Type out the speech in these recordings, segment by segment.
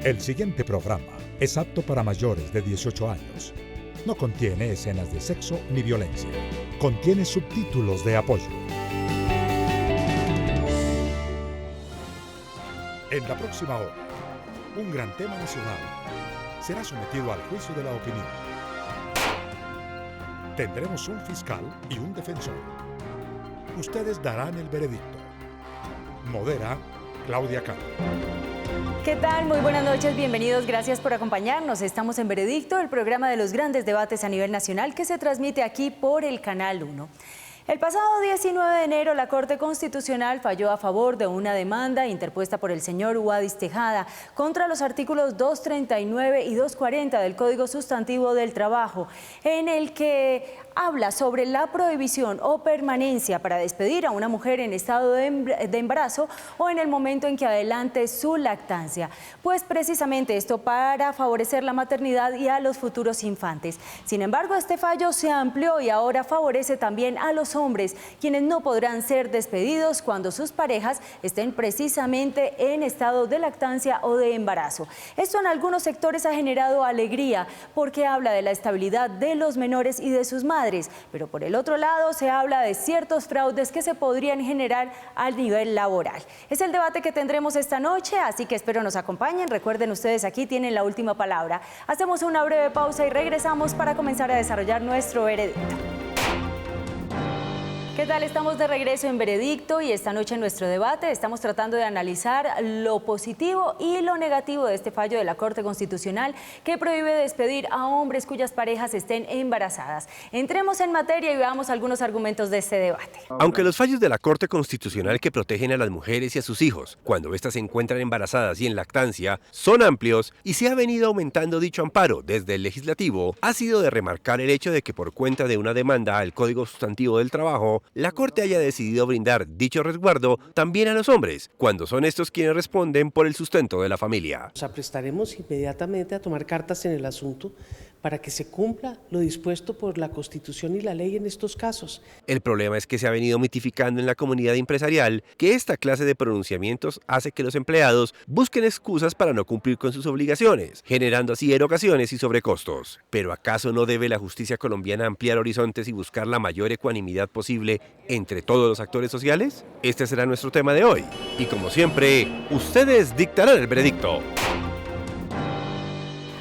El siguiente programa es apto para mayores de 18 años. No contiene escenas de sexo ni violencia. Contiene subtítulos de apoyo. En la próxima hora, un gran tema nacional será sometido al juicio de la opinión. Tendremos un fiscal y un defensor. Ustedes darán el veredicto. Modera Claudia Cano. ¿Qué tal? Muy buenas noches, bienvenidos, gracias por acompañarnos. Estamos en Veredicto, el programa de los grandes debates a nivel nacional que se transmite aquí por el Canal 1. El pasado 19 de enero, la Corte Constitucional falló a favor de una demanda interpuesta por el señor Wadis Tejada contra los artículos 239 y 240 del Código Sustantivo del Trabajo, en el que habla sobre la prohibición o permanencia para despedir a una mujer en estado de embarazo o en el momento en que adelante su lactancia. Pues precisamente esto para favorecer la maternidad y a los futuros infantes. Sin embargo, este fallo se amplió y ahora favorece también a los hombres, quienes no podrán ser despedidos cuando sus parejas estén precisamente en estado de lactancia o de embarazo. Esto en algunos sectores ha generado alegría porque habla de la estabilidad de los menores y de sus madres, pero por el otro lado se habla de ciertos fraudes que se podrían generar a nivel laboral. Es el debate que tendremos esta noche, así que espero nos acompañen. Recuerden, ustedes aquí tienen la última palabra. Hacemos una breve pausa y regresamos para comenzar a desarrollar nuestro veredicto. ¿Qué tal? Estamos de regreso en Veredicto y esta noche en nuestro debate estamos tratando de analizar lo positivo y lo negativo de este fallo de la Corte Constitucional que prohíbe despedir a hombres cuyas parejas estén embarazadas. Entremos en materia y veamos algunos argumentos de este debate. Aunque los fallos de la Corte Constitucional que protegen a las mujeres y a sus hijos cuando éstas se encuentran embarazadas y en lactancia son amplios y se ha venido aumentando dicho amparo desde el legislativo, ha sido de remarcar el hecho de que por cuenta de una demanda al Código Sustantivo del Trabajo, la Corte haya decidido brindar dicho resguardo también a los hombres, cuando son estos quienes responden por el sustento de la familia. Nos aprestaremos inmediatamente a tomar cartas en el asunto para que se cumpla lo dispuesto por la Constitución y la ley en estos casos. El problema es que se ha venido mitificando en la comunidad empresarial que esta clase de pronunciamientos hace que los empleados busquen excusas para no cumplir con sus obligaciones, generando así erogaciones y sobrecostos. ¿Pero acaso no debe la justicia colombiana ampliar horizontes y buscar la mayor ecuanimidad posible entre todos los actores sociales? Este será nuestro tema de hoy. Y como siempre, ustedes dictarán el veredicto.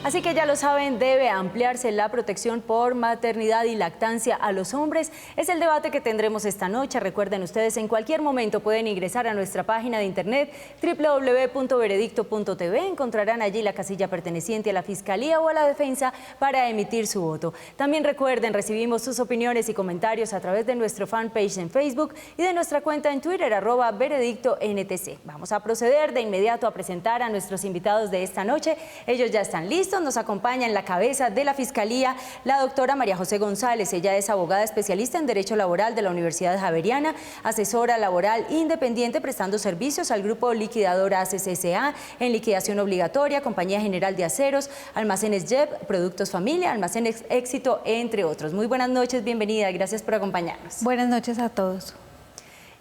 Así que ya lo saben, debe ampliarse la protección por maternidad y lactancia a los hombres. Es el debate que tendremos esta noche. Recuerden, ustedes en cualquier momento pueden ingresar a nuestra página de internet www.veredicto.tv. Encontrarán allí la casilla perteneciente a la Fiscalía o a la Defensa para emitir su voto. También recuerden, recibimos sus opiniones y comentarios a través de nuestro fanpage en Facebook y de nuestra cuenta en Twitter, @veredictontc. Vamos a proceder de inmediato a presentar a nuestros invitados de esta noche. Ellos ya están listos. Nos acompaña en la cabeza de la Fiscalía la doctora María José González. Ella es abogada especialista en Derecho Laboral de la Universidad Javeriana, asesora laboral independiente prestando servicios al grupo liquidador ACCSA en liquidación obligatoria, Compañía General de Aceros, Almacenes JEP, Productos Familia, Almacenes Éxito, entre otros. Muy buenas noches, bienvenida, gracias por acompañarnos. Buenas noches a todos.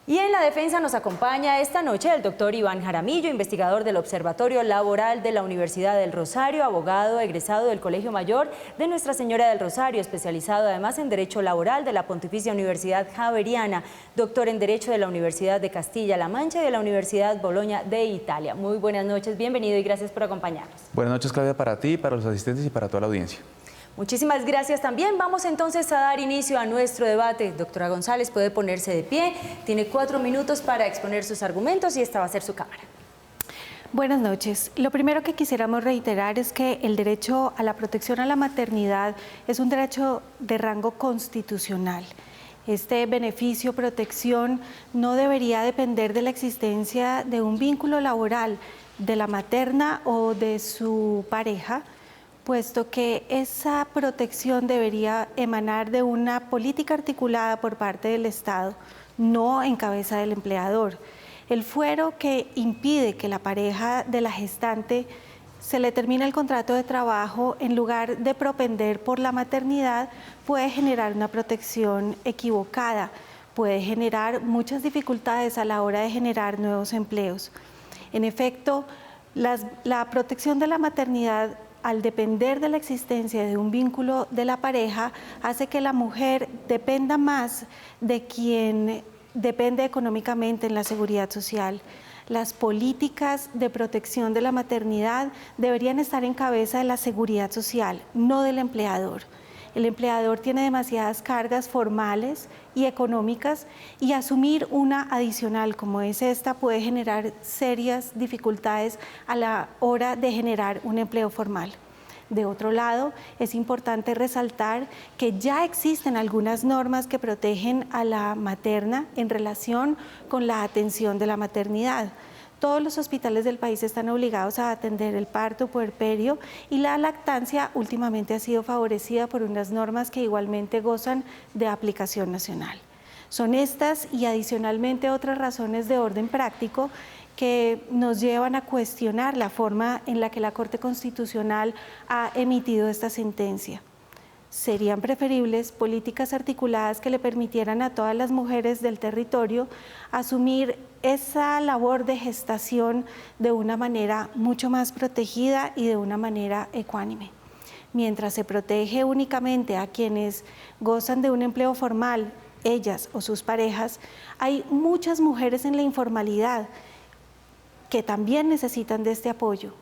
Y en la defensa nos acompaña esta noche el doctor Iván Jaramillo, investigador del Observatorio Laboral de la Universidad del Rosario, abogado egresado del Colegio Mayor de Nuestra Señora del Rosario, especializado además en Derecho Laboral de la Pontificia Universidad Javeriana, doctor en Derecho de la Universidad de Castilla-La Mancha y de la Universidad Bologna de Italia. Muy buenas noches, bienvenido y gracias por acompañarnos. Buenas noches, Claudia, para ti, para los asistentes y para toda la audiencia. Muchísimas gracias también. Vamos entonces a dar inicio a nuestro debate. Doctora González, puede ponerse de pie. Tiene 4 minutos para exponer sus argumentos y esta va a ser su cámara. Buenas noches. Lo primero que quisiéramos reiterar es que el derecho a la protección a la maternidad es un derecho de rango constitucional. Este beneficio, protección, no debería depender de la existencia de un vínculo laboral de la materna o de su pareja, puesto que esa protección debería emanar de una política articulada por parte del Estado, no en cabeza del empleador. El fuero que impide que la pareja de la gestante se le termine el contrato de trabajo en lugar de propender por la maternidad puede generar una protección equivocada, puede generar muchas dificultades a la hora de generar nuevos empleos. En efecto, La protección de la maternidad, al depender de la existencia de un vínculo de la pareja, hace que la mujer dependa más de quien depende económicamente en la seguridad social. Las políticas de protección de la maternidad deberían estar en cabeza de la seguridad social, no del empleador. El empleador tiene demasiadas cargas formales y económicas y asumir una adicional como es esta puede generar serias dificultades a la hora de generar un empleo formal. De otro lado, es importante resaltar que ya existen algunas normas que protegen a la materna en relación con la atención de la maternidad. Todos los hospitales del país están obligados a atender el parto puerperio y la lactancia últimamente ha sido favorecida por unas normas que igualmente gozan de aplicación nacional. Son estas y adicionalmente otras razones de orden práctico que nos llevan a cuestionar la forma en la que la Corte Constitucional ha emitido esta sentencia. Serían preferibles políticas articuladas que le permitieran a todas las mujeres del territorio asumir esa labor de gestación de una manera mucho más protegida y de una manera ecuánime. Mientras se protege únicamente a quienes gozan de un empleo formal, ellas o sus parejas, hay muchas mujeres en la informalidad que también necesitan de este apoyo.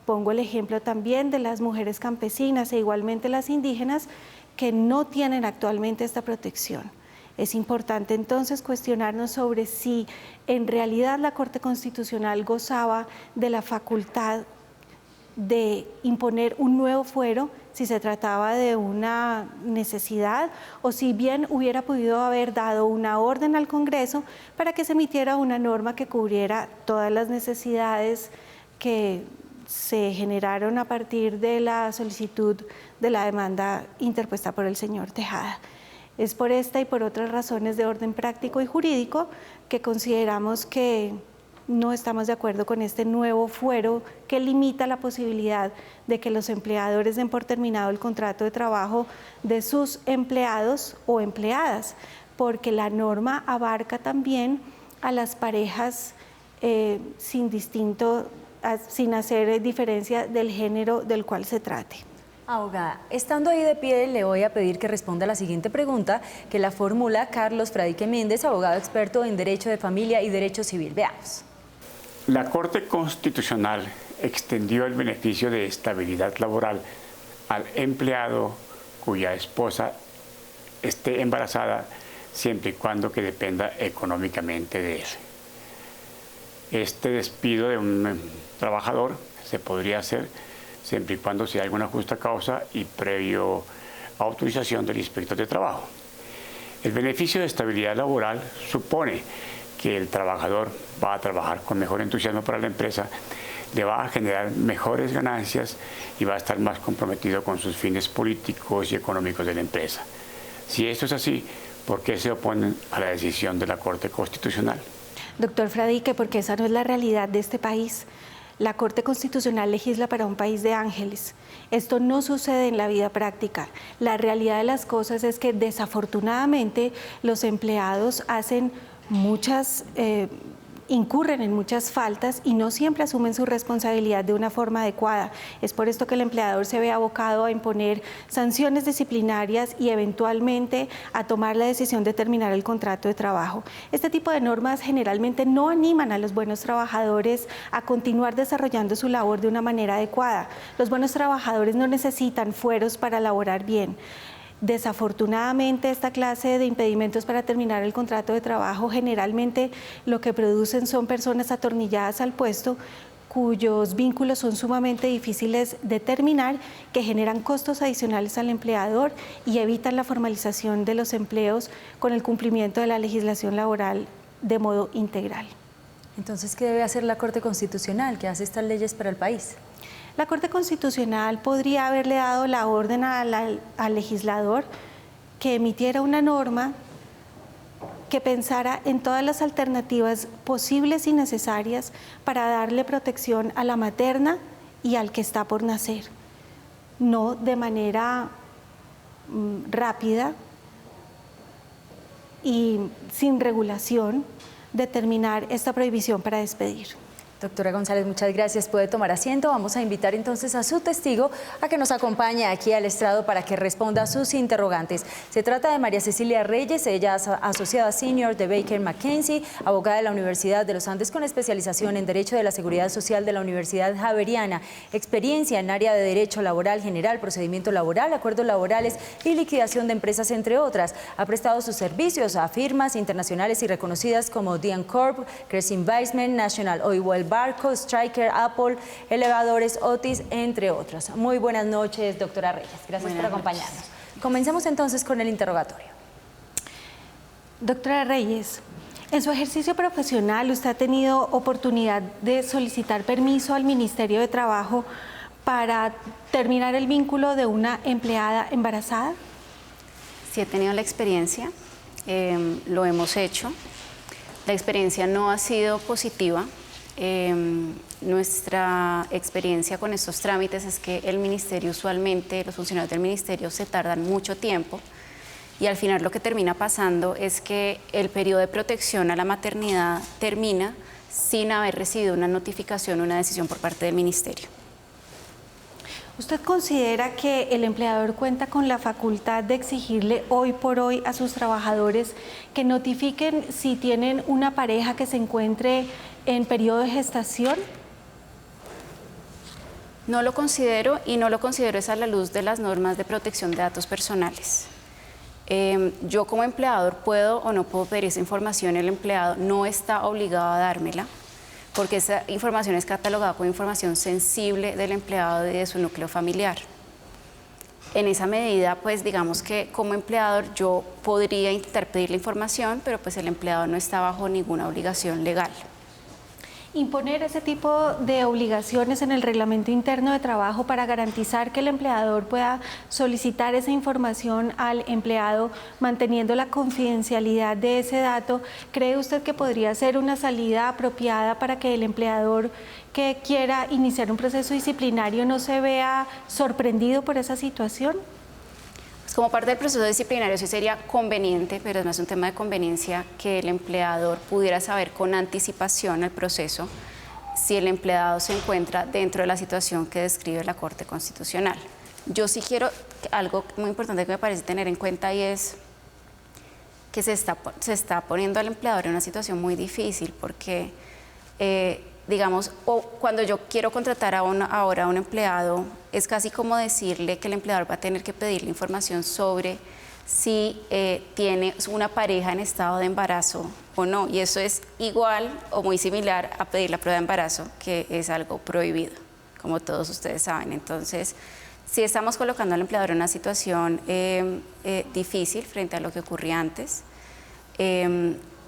Pongo el ejemplo también de las mujeres campesinas e igualmente las indígenas que no tienen actualmente esta protección. Es importante entonces cuestionarnos sobre si en realidad la Corte Constitucional gozaba de la facultad de imponer un nuevo fuero, si se trataba de una necesidad o si bien hubiera podido haber dado una orden al Congreso para que se emitiera una norma que cubriera todas las necesidades que se generaron a partir de la solicitud de la demanda interpuesta por el señor Tejada. Es por esta y por otras razones de orden práctico y jurídico que consideramos que no estamos de acuerdo con este nuevo fuero que limita la posibilidad de que los empleadores den por terminado el contrato de trabajo de sus empleados o empleadas, porque la norma abarca también a las parejas sin hacer diferencia del género del cual se trate. Abogada, estando ahí de pie, le voy a pedir que responda a la siguiente pregunta, que la formula Carlos Fradique Méndez, abogado experto en Derecho de Familia y Derecho Civil. Veamos. La Corte Constitucional extendió el beneficio de estabilidad laboral al empleado cuya esposa esté embarazada, siempre y cuando que dependa económicamente de él. Este despido de un trabajador se podría hacer siempre y cuando sea alguna justa causa y previo autorización del inspector de trabajo. El beneficio de estabilidad laboral supone que el trabajador va a trabajar con mejor entusiasmo para la empresa, le va a generar mejores ganancias y va a estar más comprometido con sus fines políticos y económicos de la empresa. Si esto es así, ¿por qué se oponen a la decisión de la Corte Constitucional? Doctor Fradique, porque esa no es la realidad de este país. La Corte Constitucional legisla para un país de ángeles. Esto no sucede en la vida práctica. La realidad de las cosas es que desafortunadamente los empleados incurren en muchas faltas y no siempre asumen su responsabilidad de una forma adecuada. Es por esto que el empleador se ve abocado a imponer sanciones disciplinarias y eventualmente a tomar la decisión de terminar el contrato de trabajo. Este tipo de normas generalmente no animan a los buenos trabajadores a continuar desarrollando su labor de una manera adecuada. Los buenos trabajadores no necesitan fueros para laborar bien. Desafortunadamente, esta clase de impedimentos para terminar el contrato de trabajo generalmente lo que producen son personas atornilladas al puesto cuyos vínculos son sumamente difíciles de terminar, que generan costos adicionales al empleador y evitan la formalización de los empleos con el cumplimiento de la legislación laboral de modo integral. Entonces, ¿qué debe hacer la Corte Constitucional que hace estas leyes para el país? La Corte Constitucional podría haberle dado la orden al legislador que emitiera una norma que pensara en todas las alternativas posibles y necesarias para darle protección a la materna y al que está por nacer. No de manera rápida y sin regulación determinar esta prohibición para despedir. Doctora González, muchas gracias. Puede tomar asiento. Vamos a invitar entonces a su testigo a que nos acompañe aquí al estrado para que responda a sus interrogantes. Se trata de María Cecilia Reyes, ella es asociada senior de Baker McKenzie, abogada de la Universidad de los Andes con especialización en Derecho de la Seguridad Social de la Universidad Javeriana, experiencia en área de Derecho Laboral General, Procedimiento Laboral, Acuerdos Laborales y Liquidación de Empresas, entre otras. Ha prestado sus servicios a firmas internacionales y reconocidas como Dian Corp, Crescent Investment, National Oilwell Barco, Stryker, Apple, Elevadores, Otis, entre otros. Muy buenas noches, doctora Reyes. Gracias por acompañarnos. Comencemos entonces con el interrogatorio. Doctora Reyes, en su ejercicio profesional, ¿usted ha tenido oportunidad de solicitar permiso al Ministerio de Trabajo para terminar el vínculo de una empleada embarazada? Sí, he tenido la experiencia, lo hemos hecho. La experiencia no ha sido positiva. Nuestra experiencia con estos trámites es que el ministerio usualmente, los funcionarios del ministerio se tardan mucho tiempo y al final lo que termina pasando es que el periodo de protección a la maternidad termina sin haber recibido una notificación o una decisión por parte del ministerio. ¿Usted considera que el empleador cuenta con la facultad de exigirle hoy por hoy a sus trabajadores que notifiquen si tienen una pareja que se encuentre en periodo de gestación? No lo considero, y no lo considero es a la luz de las normas de protección de datos personales. Yo como empleador puedo o no puedo pedir esa información, el empleado no está obligado a dármela, porque esa información es catalogada como información sensible del empleado y de su núcleo familiar. En esa medida, pues digamos que como empleador yo podría intentar pedir la información, pero pues el empleado no está bajo ninguna obligación legal. Imponer ese tipo de obligaciones en el reglamento interno de trabajo para garantizar que el empleador pueda solicitar esa información al empleado manteniendo la confidencialidad de ese dato, ¿cree usted que podría ser una salida apropiada para que el empleador que quiera iniciar un proceso disciplinario no se vea sorprendido por esa situación? Como parte del proceso disciplinario sí sería conveniente, pero es más un tema de conveniencia, que el empleador pudiera saber con anticipación el proceso si el empleado se encuentra dentro de la situación que describe la Corte Constitucional. Yo sí quiero, algo muy importante que me parece tener en cuenta y es que se está poniendo al empleador en una situación muy difícil porque digamos, o cuando yo quiero contratar ahora a un empleado, es casi como decirle que el empleador va a tener que pedirle información sobre si tiene una pareja en estado de embarazo o no, y eso es igual o muy similar a pedir la prueba de embarazo, que es algo prohibido, como todos ustedes saben. Entonces, sí estamos colocando al empleador en una situación difícil frente a lo que ocurría antes.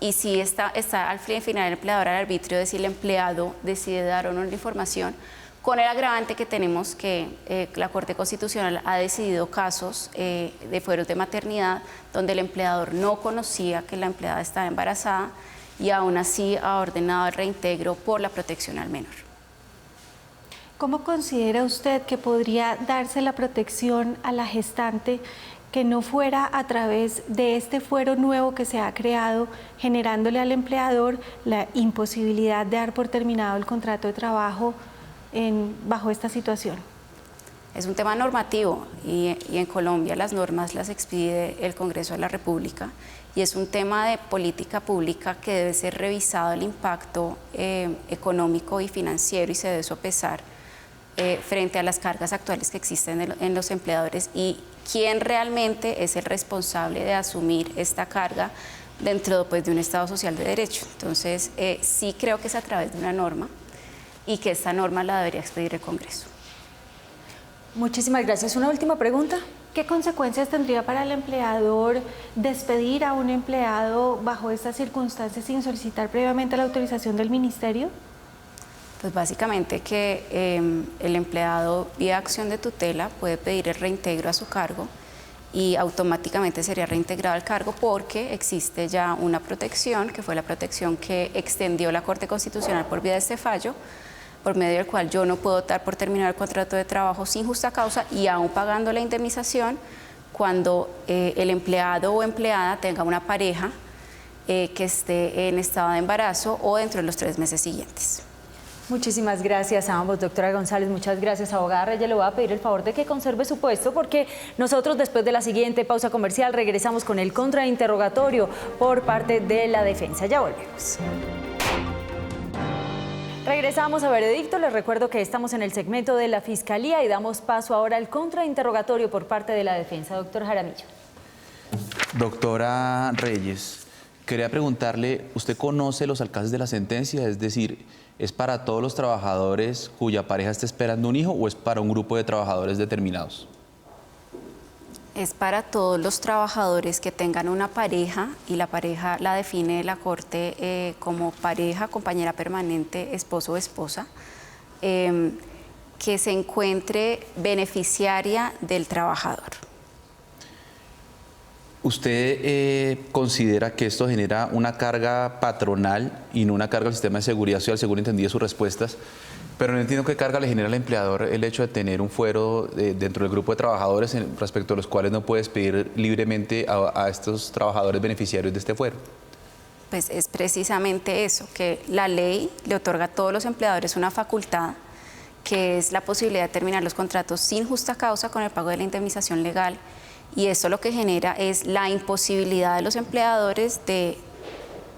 Y sí está al final el empleador al arbitrio de si el empleado decide dar o no la información, con el agravante que tenemos que la Corte Constitucional ha decidido casos de fueros de maternidad donde el empleador no conocía que la empleada estaba embarazada y aún así ha ordenado el reintegro por la protección al menor. ¿Cómo considera usted que podría darse la protección a la gestante que no fuera a través de este fuero nuevo que se ha creado, generándole al empleador la imposibilidad de dar por terminado el contrato de trabajo bajo esta situación? Es un tema normativo y en Colombia las normas las expide el Congreso de la República y es un tema de política pública que debe ser revisado el impacto económico y financiero y se debe sopesar frente a las cargas actuales que existen en los empleadores y quién realmente es el responsable de asumir esta carga dentro pues, de un Estado social de derecho. Entonces, sí creo que es a través de una norma y que esta norma la debería expedir el Congreso. Muchísimas gracias. Una última pregunta. ¿Qué consecuencias tendría para el empleador despedir a un empleado bajo estas circunstancias sin solicitar previamente la autorización del ministerio? Pues básicamente que el empleado vía acción de tutela puede pedir el reintegro a su cargo y automáticamente sería reintegrado al cargo porque existe ya una protección, que fue la protección que extendió la Corte Constitucional por vía de este fallo, por medio del cual yo no puedo dar por terminado el contrato de trabajo sin justa causa y aún pagando la indemnización cuando el empleado o empleada tenga una pareja que esté en estado de embarazo o dentro de los 3 meses siguientes. Muchísimas gracias a ambos, doctora González, muchas gracias, abogada Reyes. Le voy a pedir el favor de que conserve su puesto porque nosotros después de la siguiente pausa comercial regresamos con el contrainterrogatorio por parte de la defensa. Ya volvemos. Regresamos a Veredicto. Les recuerdo que estamos en el segmento de la Fiscalía y damos paso ahora al contrainterrogatorio por parte de la defensa. Doctor Jaramillo. Doctora Reyes, quería preguntarle, ¿usted conoce los alcances de la sentencia? Es decir, ¿es para todos los trabajadores cuya pareja esté esperando un hijo o es para un grupo de trabajadores determinados? Es para todos los trabajadores que tengan una pareja y la pareja la define la Corte como pareja, compañera permanente, esposo o esposa, que se encuentre beneficiaria del trabajador. ¿Usted considera que esto genera una carga patronal y no una carga al sistema de seguridad social, según entendí sus respuestas? Pero no entiendo qué carga le genera al empleador el hecho de tener un fuero dentro del grupo de trabajadores respecto a los cuales no puede despedir libremente a estos trabajadores beneficiarios de este fuero. Pues es precisamente eso, que la ley le otorga a todos los empleadores una facultad que es la posibilidad de terminar los contratos sin justa causa con el pago de la indemnización legal. Y eso lo que genera es la imposibilidad de los empleadores de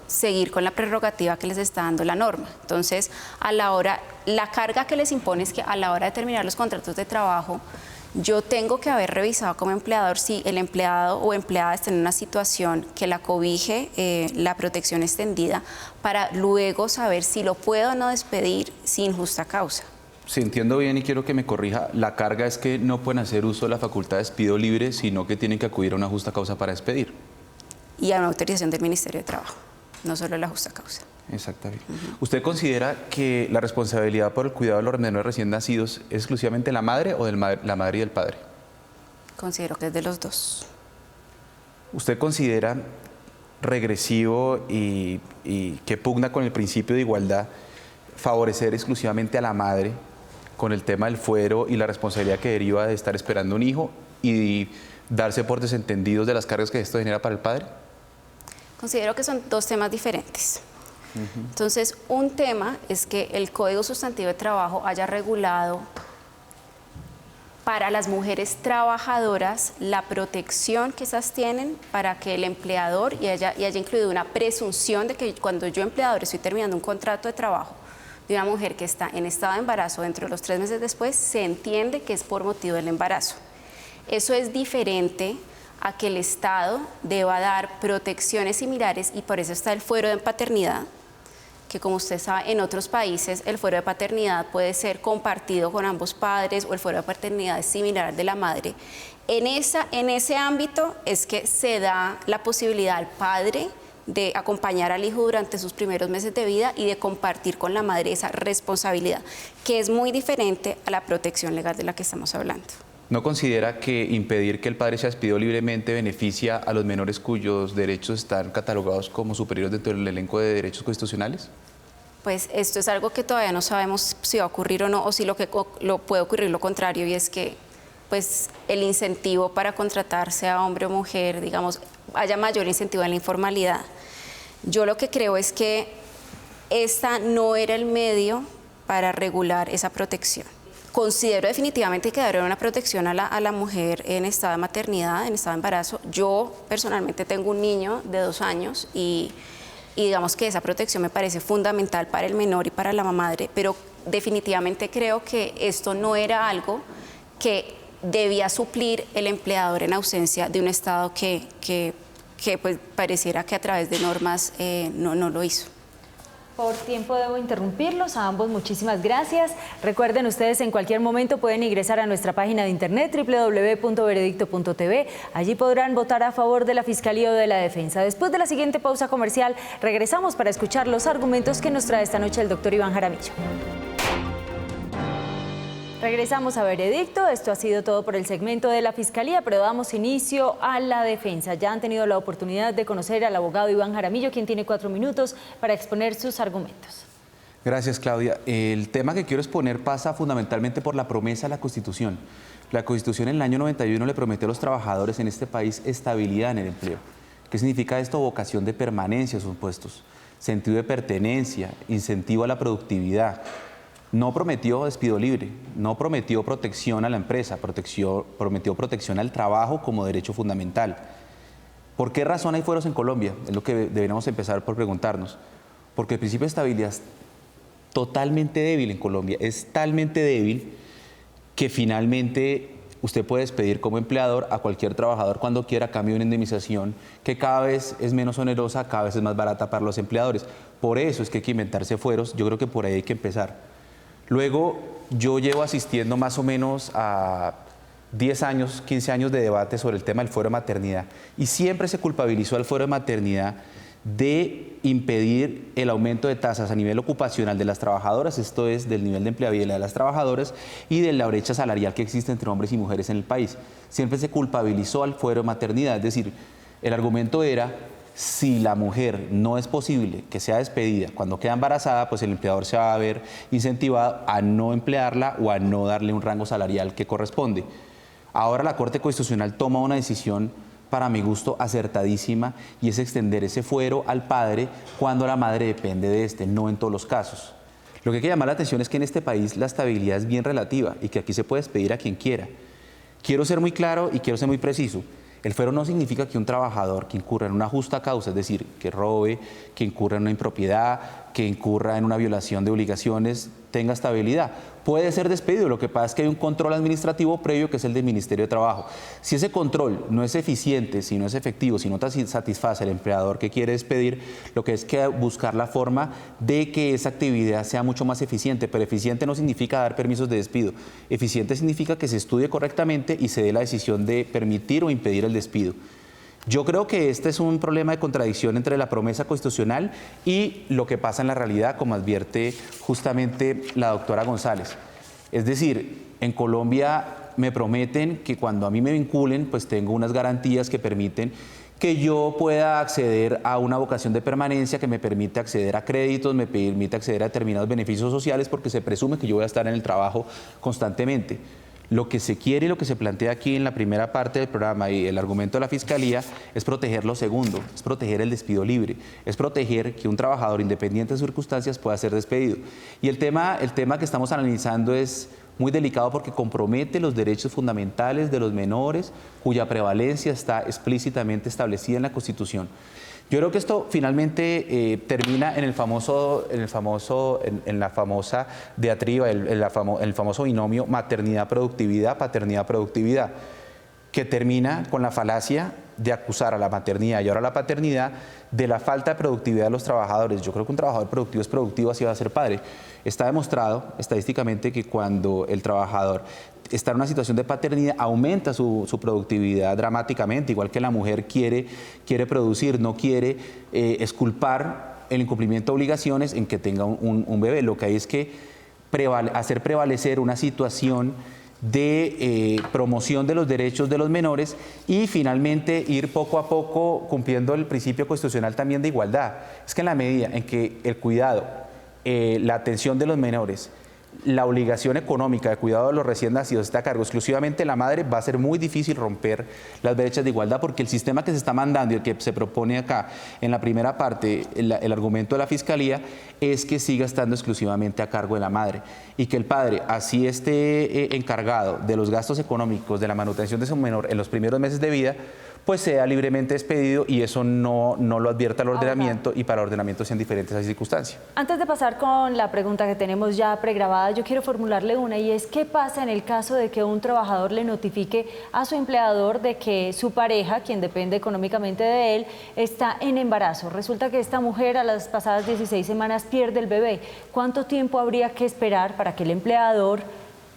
seguir con la prerrogativa que les está dando la norma. Entonces, la carga que les impone es que a la hora de terminar los contratos de trabajo, yo tengo que haber revisado como empleador si el empleado o empleada está en una situación que la cobije la protección extendida para luego saber si lo puedo o no despedir sin justa causa. Si entiendo bien y quiero que me corrija, la carga es que no pueden hacer uso de la facultad de despido libre, sino que tienen que acudir a una justa causa para despedir. Y a una autorización del Ministerio de Trabajo, no solo la justa causa. Exactamente. ¿Usted considera que la responsabilidad por el cuidado de los menores recién nacidos es exclusivamente la madre o de la madre y del padre? Considero que es de los dos. ¿Usted considera regresivo y que pugna con el principio de igualdad favorecer exclusivamente a la madre con el tema del fuero y la responsabilidad que deriva de estar esperando un hijo y darse por desentendidos de las cargas que esto genera para el padre? Considero que son dos temas diferentes. Entonces, un tema es que el Código Sustantivo de Trabajo haya regulado para las mujeres trabajadoras la protección que esas tienen para que el empleador y haya incluido una presunción de que cuando yo empleador estoy terminando un contrato de trabajo de una mujer que está en estado de embarazo dentro de los 3 meses después, se entiende que es por motivo del embarazo. Eso es diferente a que el Estado deba dar protecciones similares y por eso está el fuero de paternidad, que como usted sabe, en otros países el fuero de paternidad puede ser compartido con ambos padres o el fuero de paternidad es similar al de la madre. En ese ámbito es que se da la posibilidad al padre de acompañar al hijo durante sus primeros meses de vida y de compartir con la madre esa responsabilidad, que es muy diferente a la protección legal de la que estamos hablando. ¿No considera que impedir que el padre sea despedido libremente beneficia a los menores cuyos derechos están catalogados como superiores dentro del elenco de derechos constitucionales? Pues esto es algo que todavía no sabemos si va a ocurrir o no, o si lo puede ocurrir lo contrario, y es que pues, el incentivo para contratar, sea hombre o mujer, digamos, haya mayor incentivo en la informalidad. Yo lo que creo es que esta no era el medio para regular esa protección. Considero definitivamente que debe haber una protección a la mujer en estado de maternidad, en estado de embarazo. Yo personalmente tengo un niño de 2 años y digamos que esa protección me parece fundamental para el menor y para la madre, pero definitivamente creo que esto no era algo que debía suplir el empleador en ausencia de un Estado que pues, pareciera que a través de normas no lo hizo. Por tiempo debo interrumpirlos, a ambos muchísimas gracias. Recuerden, ustedes en cualquier momento pueden ingresar a nuestra página de internet www.veredicto.tv. Allí podrán votar a favor de la Fiscalía o de la Defensa. Después de la siguiente pausa comercial, regresamos para escuchar los argumentos que nos trae esta noche el doctor Iván Jaramillo. Regresamos a Veredicto. Esto ha sido todo por el segmento de la Fiscalía, pero damos inicio a la defensa. Ya han tenido la oportunidad de conocer al abogado Iván Jaramillo, quien tiene 4 minutos para exponer sus argumentos. Gracias, Claudia. El tema que quiero exponer pasa fundamentalmente por la promesa a la Constitución. La Constitución en el año 91 le prometió a los trabajadores en este país estabilidad en el empleo. ¿Qué significa esto? Vocación de permanencia en sus puestos, sentido de pertenencia, incentivo a la productividad, no prometió despido libre, no prometió protección a la empresa, prometió protección al trabajo como derecho fundamental. ¿Por qué razón hay fueros en Colombia? Es lo que deberíamos empezar por preguntarnos. Porque el principio de estabilidad es totalmente débil en Colombia, es talmente débil que finalmente usted puede despedir como empleador a cualquier trabajador cuando quiera a cambio de una indemnización que cada vez es menos onerosa, cada vez es más barata para los empleadores. Por eso es que hay que inventarse fueros, yo creo que por ahí hay que empezar. Luego, yo llevo asistiendo más o menos a 10 años, 15 años de debate sobre el tema del fuero de maternidad y siempre se culpabilizó al fuero de maternidad de impedir el aumento de tasas a nivel ocupacional de las trabajadoras, esto es del nivel de empleabilidad de las trabajadoras y de la brecha salarial que existe entre hombres y mujeres en el país. Siempre se culpabilizó al fuero de maternidad, es decir, el argumento era, si la mujer no es posible que sea despedida cuando queda embarazada, pues el empleador se va a ver incentivado a no emplearla o a no darle un rango salarial que corresponde. Ahora la Corte Constitucional toma una decisión, para mi gusto, acertadísima, y es extender ese fuero al padre cuando la madre depende de este, no en todos los casos. Lo que hay que llamar la atención es que en este país la estabilidad es bien relativa y que aquí se puede despedir a quien quiera. Quiero ser muy claro y quiero ser muy preciso. El fuero no significa que un trabajador que incurra en una justa causa, es decir, que robe, que incurra en una impropiedad, que incurra en una violación de obligaciones, tenga estabilidad. Puede ser despedido, lo que pasa es que hay un control administrativo previo que es el del Ministerio de Trabajo. Si ese control no es eficiente, si no es efectivo, si no satisface al empleador que quiere despedir, lo que es que buscar la forma de que esa actividad sea mucho más eficiente, pero eficiente no significa dar permisos de despido. Eficiente significa que se estudie correctamente y se dé la decisión de permitir o impedir el despido. Yo creo que este es un problema de contradicción entre la promesa constitucional y lo que pasa en la realidad, como advierte justamente la doctora González. Es decir, en Colombia me prometen que cuando a mí me vinculen, pues tengo unas garantías que permiten que yo pueda acceder a una vocación de permanencia, que me permite acceder a créditos, me permite acceder a determinados beneficios sociales, porque se presume que yo voy a estar en el trabajo constantemente. Lo que se quiere y lo que se plantea aquí en la primera parte del programa y el argumento de la Fiscalía es proteger lo segundo, es proteger el despido libre, es proteger que un trabajador independiente de circunstancias pueda ser despedido. Y el tema que estamos analizando es muy delicado porque compromete los derechos fundamentales de los menores, cuya prevalencia está explícitamente establecida en la Constitución. Yo creo que esto finalmente termina en la famosa diatriba, el famoso binomio maternidad-productividad, paternidad-productividad, que termina con la falacia de acusar a la maternidad y ahora a la paternidad de la falta de productividad de los trabajadores. Yo creo que un trabajador productivo es productivo, así va a ser padre. Está demostrado estadísticamente que cuando el trabajador está en una situación de paternidad, aumenta su productividad dramáticamente, igual que la mujer quiere producir, no quiere exculpar el incumplimiento de obligaciones en que tenga un bebé. Lo que hay es que hacer prevalecer una situación de promoción de los derechos de los menores y finalmente ir poco a poco cumpliendo el principio constitucional también de igualdad. Es que en la medida en que el cuidado, la atención de los menores, la obligación económica de cuidado de los recién nacidos está a cargo exclusivamente de la madre, va a ser muy difícil romper las brechas de igualdad porque el sistema que se está mandando y el que se propone acá en la primera parte, el argumento de la Fiscalía, es que siga estando exclusivamente a cargo de la madre y que el padre, así esté encargado de los gastos económicos de la manutención de su menor en los primeros meses de vida, pues sea libremente despedido y eso no lo advierta el ordenamiento y para el ordenamiento sean diferentes esas circunstancias. Antes de pasar con la pregunta que tenemos ya pregrabada, yo quiero formularle una y es ¿qué pasa en el caso de que un trabajador le notifique a su empleador de que su pareja, quien depende económicamente de él, está en embarazo? Resulta que esta mujer a las pasadas 16 semanas pierde el bebé. ¿Cuánto tiempo habría que esperar para que el empleador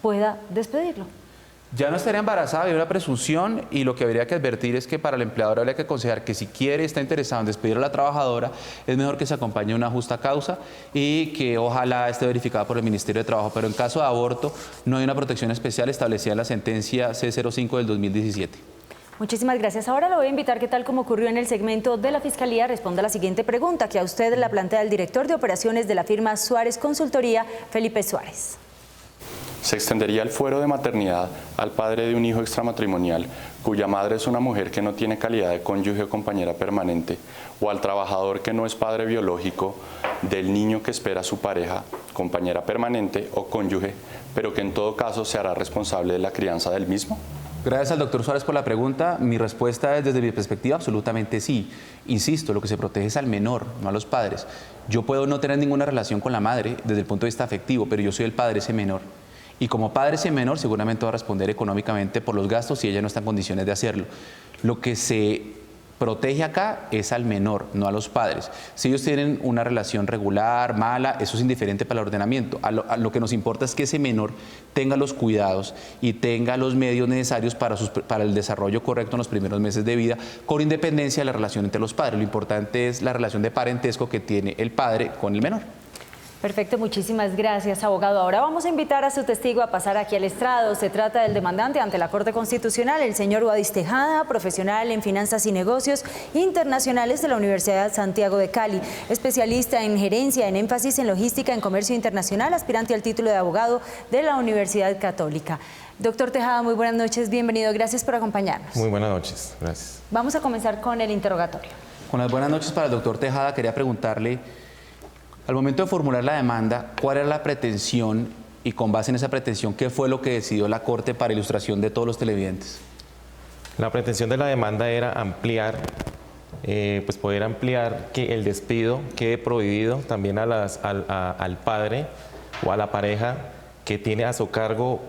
pueda despedirlo? Ya no estaría embarazada, hay una presunción y lo que habría que advertir es que para el empleador habría que aconsejar que si quiere, está interesado en despedir a la trabajadora, es mejor que se acompañe a una justa causa y que ojalá esté verificada por el Ministerio de Trabajo. Pero en caso de aborto no hay una protección especial establecida en la sentencia C05 del 2017. Muchísimas gracias. Ahora lo voy a invitar que tal como ocurrió en el segmento de la Fiscalía, responda a la siguiente pregunta que a usted la plantea el director de operaciones de la firma Suárez Consultoría, Felipe Suárez. ¿Se extendería el fuero de maternidad al padre de un hijo extramatrimonial cuya madre es una mujer que no tiene calidad de cónyuge o compañera permanente, o al trabajador que no es padre biológico del niño que espera a su pareja, compañera permanente o cónyuge, pero que en todo caso se hará responsable de la crianza del mismo? Gracias al doctor Suárez por la pregunta. Mi respuesta es, desde mi perspectiva, absolutamente sí. Insisto, lo que se protege es al menor, no a los padres. Yo puedo no tener ninguna relación con la madre desde el punto de vista afectivo, pero yo soy el padre de ese menor. Y como padre de ese menor, seguramente va a responder económicamente por los gastos si ella no está en condiciones de hacerlo. Lo que se protege acá es al menor, no a los padres. Si ellos tienen una relación regular, mala, eso es indiferente para el ordenamiento. A lo que nos importa es que ese menor tenga los cuidados y tenga los medios necesarios para el desarrollo correcto en los primeros meses de vida, con independencia de la relación entre los padres. Lo importante es la relación de parentesco que tiene el padre con el menor. Perfecto, muchísimas gracias, abogado. Ahora vamos a invitar a su testigo a pasar aquí al estrado. Se trata del demandante ante la Corte Constitucional, el señor Wadis Tejada, profesional en finanzas y negocios internacionales de la Universidad Santiago de Cali, especialista en gerencia, en énfasis en logística, en comercio internacional, aspirante al título de abogado de la Universidad Católica. Doctor Tejada, muy buenas noches, bienvenido, gracias por acompañarnos. Muy buenas noches, gracias. Vamos a comenzar con el interrogatorio. Con las buenas noches para el doctor Tejada, quería preguntarle, al momento de formular la demanda, ¿cuál era la pretensión y con base en esa pretensión, qué fue lo que decidió la Corte para ilustración de todos los televidentes? La pretensión de la demanda era ampliar, poder ampliar que el despido quede prohibido también al padre o a la pareja que tiene a su cargo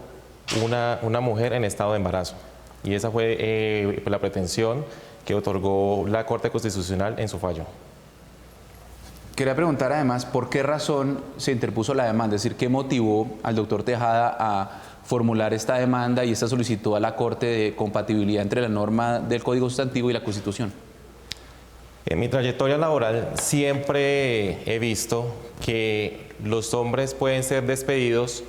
una mujer en estado de embarazo. Y esa fue la pretensión que otorgó la Corte Constitucional en su fallo. Quería preguntar además por qué razón se interpuso la demanda, es decir, qué motivó al doctor Tejada a formular esta demanda y esta solicitud a la Corte de compatibilidad entre la norma del Código Sustantivo y la Constitución. En mi trayectoria laboral siempre he visto que los hombres pueden ser despedidos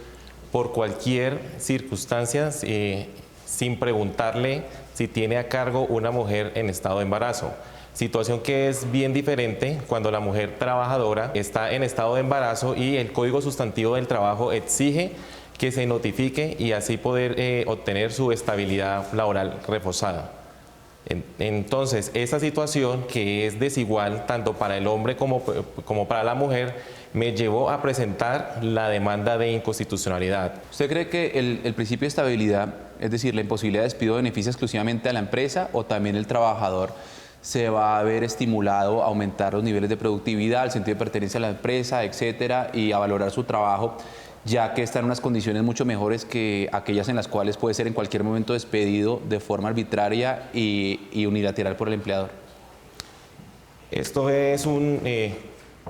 por cualquier circunstancia sin preguntarle si tiene a cargo una mujer en estado de embarazo. Situación que es bien diferente cuando la mujer trabajadora está en estado de embarazo y el Código Sustantivo del Trabajo exige que se notifique y así poder obtener su estabilidad laboral reforzada. Entonces, esa situación que es desigual tanto para el hombre como para la mujer me llevó a presentar la demanda de inconstitucionalidad. ¿Usted cree que el principio de estabilidad, es decir, la imposibilidad de despido, beneficia exclusivamente a la empresa o también el trabajador se va a ver estimulado a aumentar los niveles de productividad, el sentido de pertenencia a la empresa, etcétera, y a valorar su trabajo, ya que está en unas condiciones mucho mejores que aquellas en las cuales puede ser en cualquier momento despedido de forma arbitraria y unilateral por el empleador? Esto es un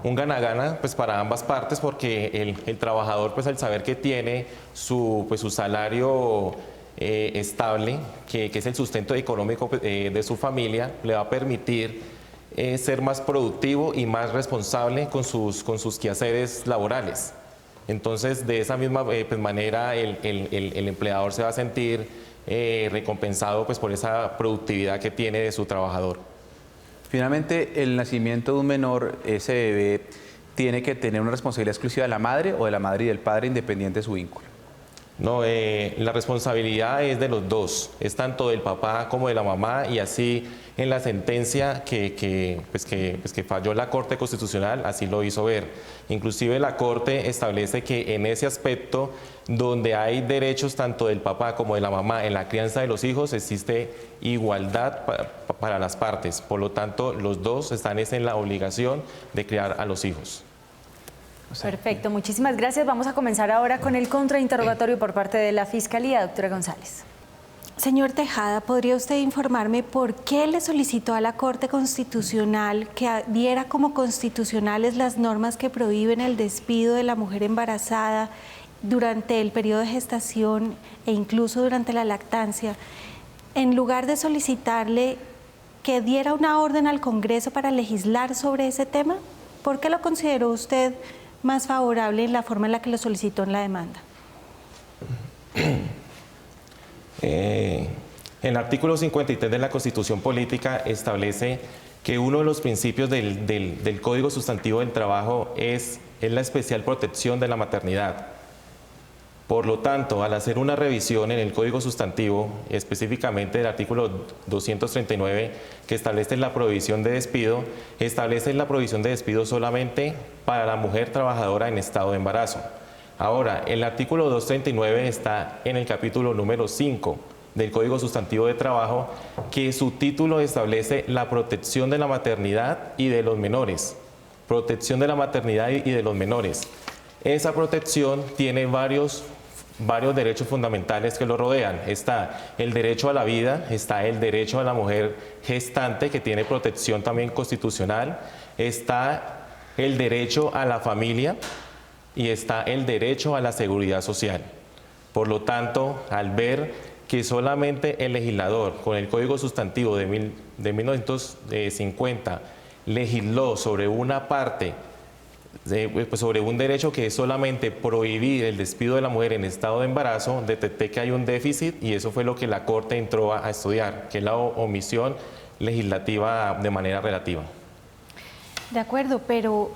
gana-gana para ambas partes, porque el trabajador, al saber que tiene su salario estable, que es el sustento económico de su familia, le va a permitir ser más productivo y más responsable con sus quehaceres laborales. Entonces, de esa misma manera, el empleador se va a sentir recompensado por esa productividad que tiene de su trabajador. Finalmente, el nacimiento de un menor, ese bebé, tiene que tener una responsabilidad exclusiva de la madre o de la madre y del padre, independiente de su vínculo. No, la responsabilidad es de los dos, es tanto del papá como de la mamá, y así en la sentencia que falló la Corte Constitucional así lo hizo ver. Inclusive la Corte establece que en ese aspecto, donde hay derechos tanto del papá como de la mamá en la crianza de los hijos, existe igualdad para las partes. Por lo tanto, los dos están en la obligación de criar a los hijos. Perfecto, muchísimas gracias. Vamos a comenzar ahora con el contrainterrogatorio por parte de la Fiscalía. Doctora González. Señor Tejada, ¿podría usted informarme por qué le solicitó a la Corte Constitucional que diera como constitucionales las normas que prohíben el despido de la mujer embarazada durante el periodo de gestación e incluso durante la lactancia, en lugar de solicitarle que diera una orden al Congreso para legislar sobre ese tema? ¿Por qué lo consideró usted más favorable en la forma en la que lo solicitó en la demanda? El artículo 53 de la Constitución Política establece que uno de los principios del Código Sustantivo del Trabajo es la especial protección de la maternidad. Por lo tanto, al hacer una revisión en el Código Sustantivo, específicamente el artículo 239, que establece la prohibición de despido, establece la prohibición de despido solamente para la mujer trabajadora en estado de embarazo. Ahora, el artículo 239 está en el capítulo número 5 del Código Sustantivo de Trabajo, que su título establece la protección de la maternidad y de los menores. Protección de la maternidad y de los menores. Esa protección tiene varios derechos fundamentales que lo rodean. Está el derecho a la vida, está el derecho a la mujer gestante, que tiene protección también constitucional, está el derecho a la familia y está el derecho a la seguridad social. Por lo tanto, al ver que solamente el legislador, con el Código Sustantivo de 1950, legisló sobre una parte, sobre un derecho que es solamente prohibir el despido de la mujer en estado de embarazo, detecté que hay un déficit y eso fue lo que la Corte entró a estudiar, que es la omisión legislativa de manera relativa. De acuerdo, pero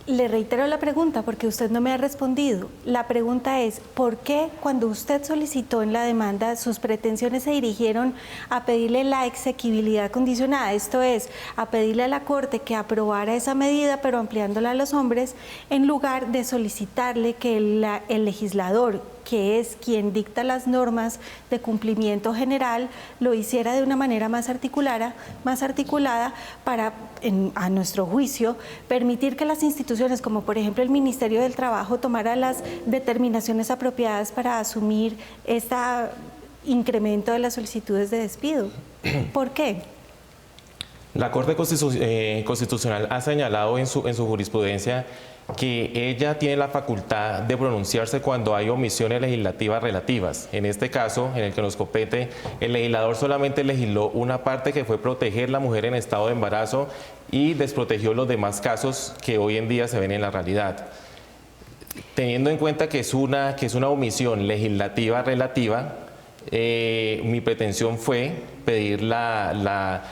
le reitero la pregunta porque usted no me ha respondido. La pregunta es, ¿por qué cuando usted solicitó en la demanda sus pretensiones se dirigieron a pedirle la exequibilidad condicionada? Esto es, a pedirle a la Corte que aprobara esa medida, pero ampliándola a los hombres, en lugar de solicitarle que el legislador, que es quien dicta las normas de cumplimiento general, lo hiciera de una manera más articulada para, a nuestro juicio, permitir que las instituciones, como por ejemplo el Ministerio del Trabajo, tomara las determinaciones apropiadas para asumir este incremento de las solicitudes de despido? ¿Por qué? La Corte Constitucional ha señalado en su jurisprudencia que ella tiene la facultad de pronunciarse cuando hay omisiones legislativas relativas. En este caso, en el que nos compete, el legislador solamente legisló una parte, que fue proteger la mujer en estado de embarazo, y desprotegió los demás casos que hoy en día se ven en la realidad. Teniendo en cuenta que es una omisión legislativa relativa, mi pretensión fue pedir la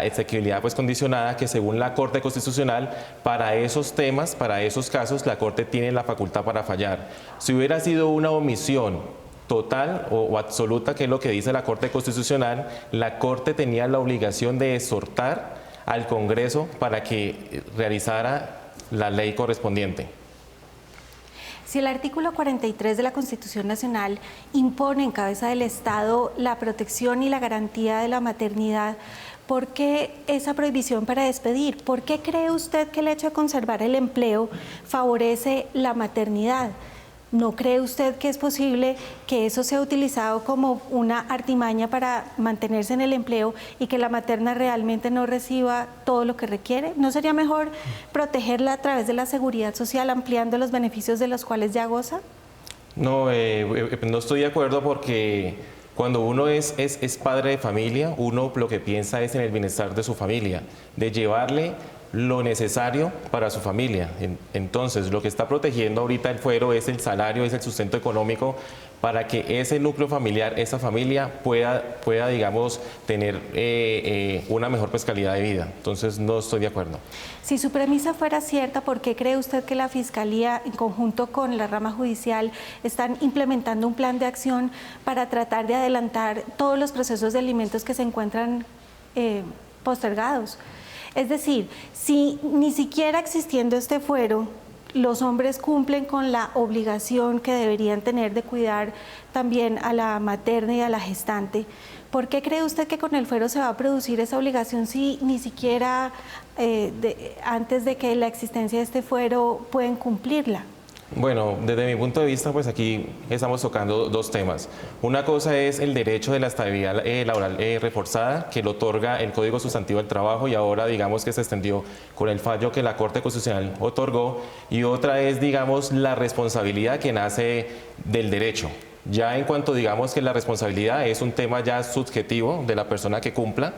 exequibilidad pues condicionada, que según la Corte Constitucional, para esos temas, para esos casos, la Corte tiene la facultad para fallar. Si hubiera sido una omisión total o absoluta, que es lo que dice la Corte Constitucional, la Corte tenía la obligación de exhortar al Congreso para que realizara la ley correspondiente. Si el artículo 43 de la Constitución Nacional impone en cabeza del Estado la protección y la garantía de la maternidad, ¿por qué esa prohibición para despedir? ¿Por qué cree usted que el hecho de conservar el empleo favorece la maternidad? ¿No cree usted que es posible que eso sea utilizado como una artimaña para mantenerse en el empleo y que la materna realmente no reciba todo lo que requiere? ¿No sería mejor protegerla a través de la seguridad social, ampliando los beneficios de los cuales ya goza? No, no estoy de acuerdo, porque cuando uno es padre de familia, uno lo que piensa es en el bienestar de su familia, de llevarle lo necesario para su familia. Entonces, lo que está protegiendo ahorita el fuero es el salario, es el sustento económico, para que ese núcleo familiar, esa familia pueda digamos, tener una mejor pues, calidad de vida. Entonces, no estoy de acuerdo. Si su premisa fuera cierta, ¿por qué cree usted que la Fiscalía, en conjunto con la rama judicial, están implementando un plan de acción para tratar de adelantar todos los procesos de alimentos que se encuentran postergados? Es decir, si ni siquiera existiendo este fuero, los hombres cumplen con la obligación que deberían tener de cuidar también a la materna y a la gestante, ¿por qué cree usted que con el fuero se va a producir esa obligación si ni siquiera antes de que la existencia de este fuero pueden cumplirla? Bueno, desde mi punto de vista, pues aquí estamos tocando dos temas. Una cosa es el derecho de la estabilidad laboral reforzada, que lo otorga el Código Sustantivo del Trabajo, y ahora digamos que se extendió con el fallo que la Corte Constitucional otorgó, y otra es, digamos, la responsabilidad que nace del derecho. Ya en cuanto digamos que la responsabilidad es un tema ya subjetivo de la persona que cumpla,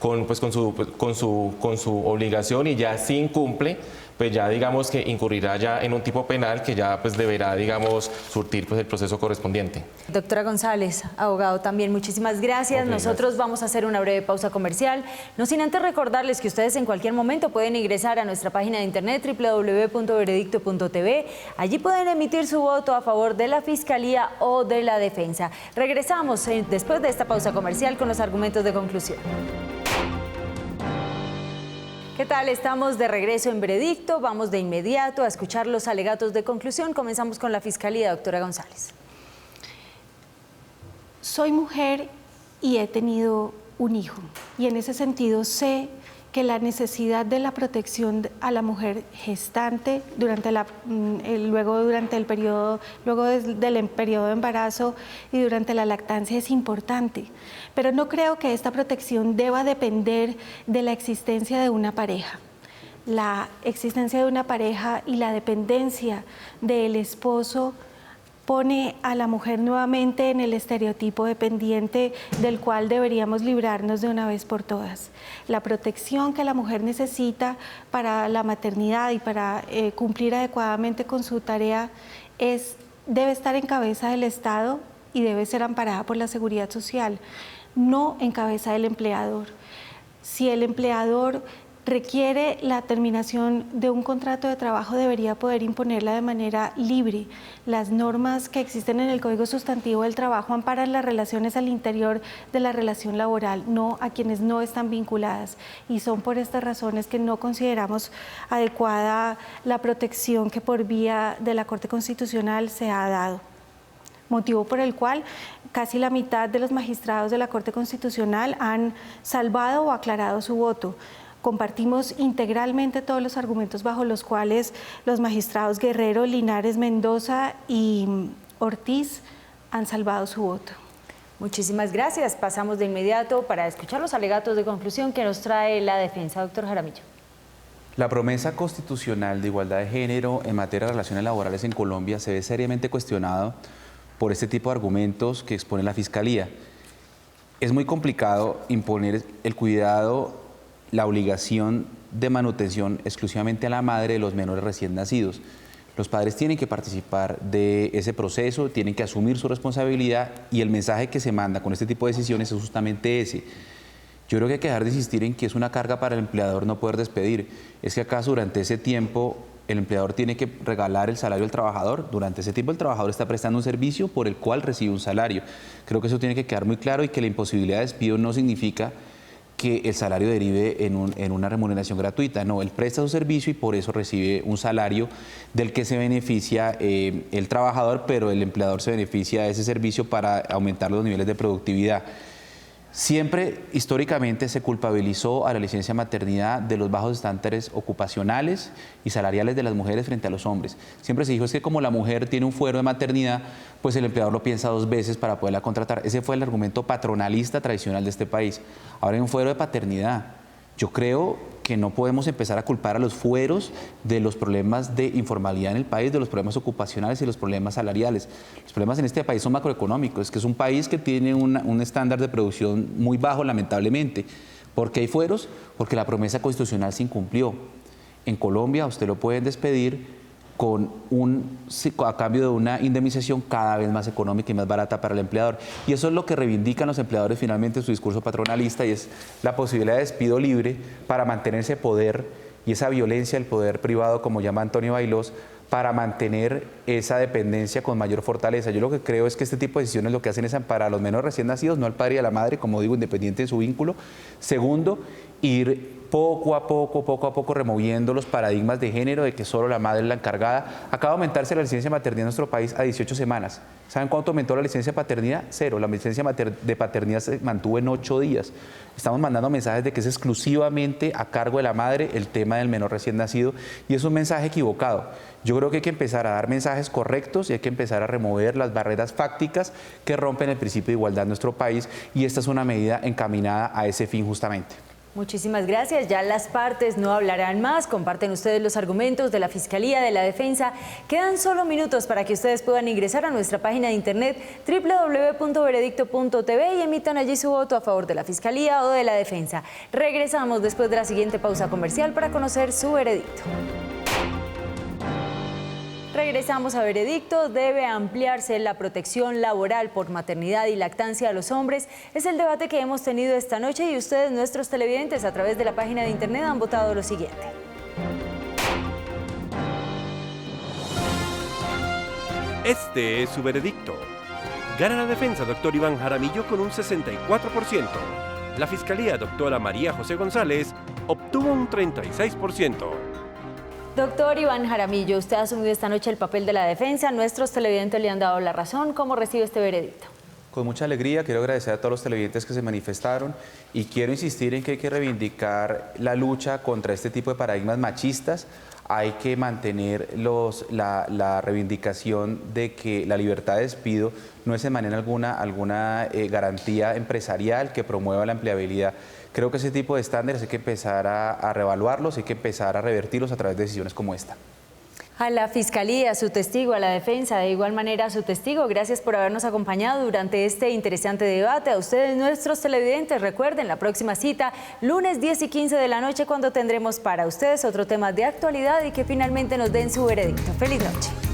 con su obligación, y ya si incumple, pues ya digamos que incurrirá ya en un tipo penal que ya pues deberá, digamos, surtir pues el proceso correspondiente. Doctora González, abogado también, muchísimas gracias. Nosotros vamos a hacer una breve pausa comercial, no sin antes recordarles que ustedes en cualquier momento pueden ingresar a nuestra página de internet www.veredicto.tv. Allí pueden emitir su voto a favor de la Fiscalía o de la defensa. Regresamos después de esta pausa comercial con los argumentos de conclusión. ¿Qué tal? Estamos de regreso en Veredicto. Vamos de inmediato a escuchar los alegatos de conclusión. Comenzamos con la Fiscalía, doctora González. Soy mujer y he tenido un hijo, y en ese sentido sé que la necesidad de la protección a la mujer gestante luego del periodo de embarazo y durante la lactancia es importante, pero no creo que esta protección deba depender de la existencia de una pareja. La existencia de una pareja y la dependencia del esposo pone a la mujer nuevamente en el estereotipo dependiente del cual deberíamos librarnos de una vez por todas. La protección que la mujer necesita para la maternidad y para cumplir adecuadamente con su tarea debe estar en cabeza del Estado y debe ser amparada por la Seguridad Social, no en cabeza del empleador. Si el empleador requiere la terminación de un contrato de trabajo, debería poder imponerla de manera libre. Las normas que existen en el Código Sustantivo del Trabajo amparan las relaciones al interior de la relación laboral, no a quienes no están vinculadas. Y son por estas razones que no consideramos adecuada la protección que por vía de la Corte Constitucional se ha dado. Motivo por el cual casi la mitad de los magistrados de la Corte Constitucional han salvado o aclarado su voto. Compartimos integralmente todos los argumentos bajo los cuales los magistrados Guerrero, Linares, Mendoza y Ortiz han salvado su voto. Muchísimas gracias. Pasamos de inmediato para escuchar los alegatos de conclusión que nos trae la defensa. Doctor Jaramillo. La promesa constitucional de igualdad de género en materia de relaciones laborales en Colombia se ve seriamente cuestionado por este tipo de argumentos que expone la Fiscalía. Es muy complicado imponer el cuidado, la obligación de manutención exclusivamente a la madre de los menores recién nacidos. Los padres tienen que participar de ese proceso, tienen que asumir su responsabilidad, y el mensaje que se manda con este tipo de decisiones es justamente ese. Yo creo que hay que dejar de insistir en que es una carga para el empleador no poder despedir. ¿Es que acaso durante ese tiempo el empleador tiene que regalar el salario al trabajador? Durante ese tiempo el trabajador está prestando un servicio por el cual recibe un salario. Creo que eso tiene que quedar muy claro, y que la imposibilidad de despido no significa que el salario derive en una remuneración gratuita. No, él presta su servicio y por eso recibe un salario del que se beneficia el trabajador, pero el empleador se beneficia de ese servicio para aumentar los niveles de productividad. Siempre, históricamente, se culpabilizó a la licencia maternidad de los bajos estándares ocupacionales y salariales de las mujeres frente a los hombres. Siempre se dijo es que como la mujer tiene un fuero de maternidad, pues el empleador lo piensa dos veces para poderla contratar. Ese fue el argumento patronalista tradicional de este país. Ahora hay un fuero de paternidad. Yo creo que no podemos empezar a culpar a los fueros de los problemas de informalidad en el país, de los problemas ocupacionales y los problemas salariales. Los problemas en este país son macroeconómicos. Es que es un país que tiene un estándar de producción muy bajo, lamentablemente. ¿Por qué hay fueros? Porque la promesa constitucional se incumplió. En Colombia usted lo pueden despedir a cambio de una indemnización cada vez más económica y más barata para el empleador. Y eso es lo que reivindican los empleadores finalmente en su discurso patronalista, y es la posibilidad de despido libre para mantener ese poder y esa violencia del poder privado, como llama Antonio Bailós, para mantener esa dependencia con mayor fortaleza. Yo lo que creo es que este tipo de decisiones lo que hacen es amparar a los menores recién nacidos, no al padre y a la madre, como digo, independiente de su vínculo. Segundo, ir poco a poco removiendo los paradigmas de género, de que solo la madre es la encargada. Acaba de aumentarse la licencia de maternidad en nuestro país a 18 semanas. ¿Saben cuánto aumentó la licencia de paternidad? 0. La licencia de paternidad se mantuvo en 8 días. Estamos mandando mensajes de que es exclusivamente a cargo de la madre el tema del menor recién nacido, y es un mensaje equivocado. Yo creo que hay que empezar a dar mensajes correctos y hay que empezar a remover las barreras fácticas que rompen el principio de igualdad en nuestro país, y esta es una medida encaminada a ese fin justamente. Muchísimas gracias. Ya las partes no hablarán más. Comparten ustedes los argumentos de la Fiscalía, de la Defensa. Quedan solo minutos para que ustedes puedan ingresar a nuestra página de internet www.veredicto.tv y emitan allí su voto a favor de la Fiscalía o de la Defensa. Regresamos después de la siguiente pausa comercial para conocer su veredicto. Regresamos a Veredicto. ¿Debe ampliarse la protección laboral por maternidad y lactancia a los hombres? Es el debate que hemos tenido esta noche y ustedes, nuestros televidentes, a través de la página de internet han votado lo siguiente. Este es su veredicto. Gana la defensa, doctor Iván Jaramillo, con un 64%. La Fiscalía, doctora María José González, obtuvo un 36%. Doctor Iván Jaramillo, usted ha asumido esta noche el papel de la defensa. Nuestros televidentes le han dado la razón. ¿Cómo recibe este veredicto? Con mucha alegría, quiero agradecer a todos los televidentes que se manifestaron y quiero insistir en que hay que reivindicar la lucha contra este tipo de paradigmas machistas. Hay que mantener la reivindicación de que la libertad de despido no es de manera alguna garantía empresarial que promueva la empleabilidad. Creo que ese tipo de estándares hay que empezar a reevaluarlos, hay que empezar a revertirlos a través de decisiones como esta. A la Fiscalía, a su testigo, a la Defensa, de igual manera a su testigo, gracias por habernos acompañado durante este interesante debate. A ustedes, nuestros televidentes, recuerden la próxima cita, lunes 10 y 15 de la noche, cuando tendremos para ustedes otro tema de actualidad y que finalmente nos den su veredicto. ¡Feliz noche!